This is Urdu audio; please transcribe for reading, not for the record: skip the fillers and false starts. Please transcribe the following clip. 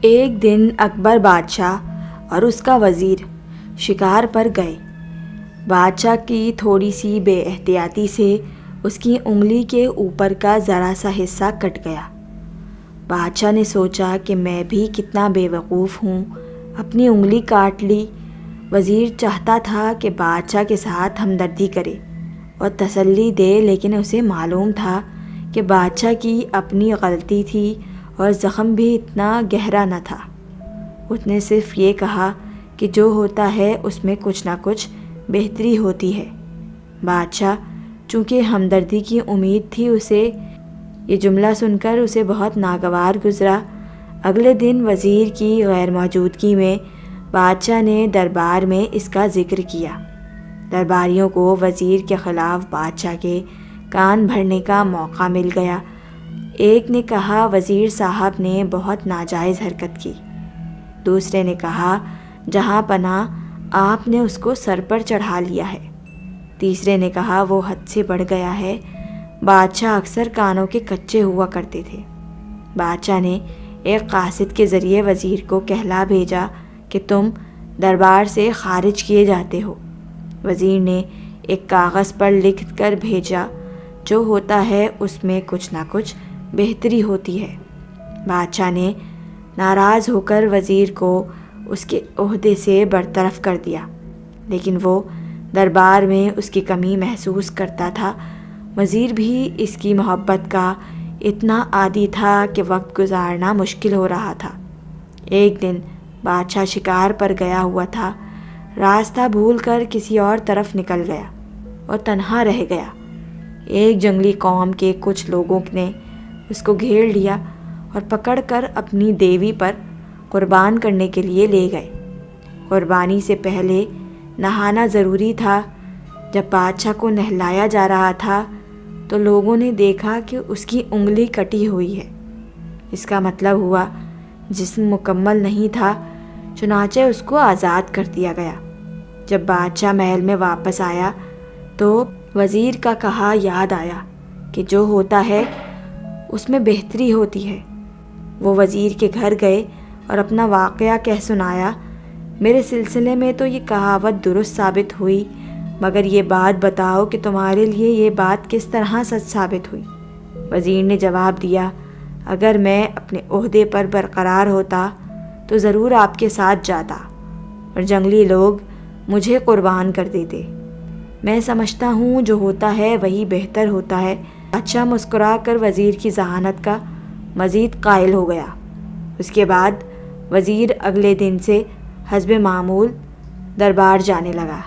ایک دن اکبر بادشاہ اور اس کا وزیر شکار پر گئے۔ بادشاہ کی تھوڑی سی بے احتیاطی سے اس کی انگلی کے اوپر کا ذرا سا حصہ کٹ گیا۔ بادشاہ نے سوچا کہ میں بھی کتنا بے وقوف ہوں، اپنی انگلی کاٹ لی۔ وزیر چاہتا تھا کہ بادشاہ کے ساتھ ہمدردی کرے اور تسلی دے، لیکن اسے معلوم تھا کہ بادشاہ کی اپنی غلطی تھی اور زخم بھی اتنا گہرا نہ تھا۔ اس نے صرف یہ کہا کہ جو ہوتا ہے اس میں کچھ نہ کچھ بہتری ہوتی ہے۔ بادشاہ چونکہ ہمدردی کی امید تھی، اسے یہ جملہ سن کر اسے بہت ناگوار گزرا۔ اگلے دن وزیر کی غیر موجودگی میں بادشاہ نے دربار میں اس کا ذکر کیا۔ درباریوں کو وزیر کے خلاف بادشاہ کے کان بھرنے کا موقع مل گیا۔ ایک نے کہا وزیر صاحب نے بہت ناجائز حرکت کی۔ دوسرے نے کہا جہاں پناہ آپ نے اس کو سر پر چڑھا لیا ہے۔ تیسرے نے کہا وہ حد سے بڑھ گیا ہے، بادشاہ اکثر کانوں کے کچے ہوا کرتے تھے۔ بادشاہ نے ایک قاصد کے ذریعے وزیر کو کہلا بھیجا کہ تم دربار سے خارج کیے جاتے ہو۔ وزیر نے ایک کاغذ پر لکھ کر بھیجا جو ہوتا ہے اس میں کچھ نہ کچھ بہتری ہوتی ہے۔ بادشاہ نے ناراض ہو کر وزیر کو اس کے عہدے سے برطرف کر دیا، لیکن وہ دربار میں اس کی کمی محسوس کرتا تھا۔ وزیر بھی اس کی محبت کا اتنا عادی تھا کہ وقت گزارنا مشکل ہو رہا تھا۔ ایک دن بادشاہ شکار پر گیا ہوا تھا، راستہ بھول کر کسی اور طرف نکل گیا اور تنہا رہ گیا۔ ایک جنگلی قوم کے کچھ لوگوں نے اس کو گھیر لیا اور پکڑ کر اپنی دیوی پر قربان کرنے کے لیے لے گئے۔ قربانی سے پہلے نہانا ضروری تھا۔ جب بادشاہ کو نہلایا جا رہا تھا تو لوگوں نے دیکھا کہ اس کی انگلی کٹی ہوئی ہے۔ اس کا مطلب ہوا جسم مکمل نہیں تھا، چنانچہ اس کو آزاد کر دیا گیا۔ جب بادشاہ محل میں واپس آیا تو وزیر کا کہا یاد آیا کہ جو ہوتا ہے اس میں بہتری ہوتی ہے۔ وہ وزیر کے گھر گئے اور اپنا واقعہ کہہ سنایا۔ میرے سلسلے میں تو یہ کہاوت درست ثابت ہوئی، مگر یہ بات بتاؤ کہ تمہارے لیے یہ بات کس طرح سچ ثابت ہوئی؟ وزیر نے جواب دیا، اگر میں اپنے عہدے پر برقرار ہوتا تو ضرور آپ کے ساتھ جاتا اور جنگلی لوگ مجھے قربان کر دیتے۔ میں سمجھتا ہوں جو ہوتا ہے وہی بہتر ہوتا ہے۔ بادشاہ مسکرا کر وزیر کی ذہانت کا مزید قائل ہو گیا۔ اس کے بعد وزیر اگلے دن سے حسب معمول دربار جانے لگا۔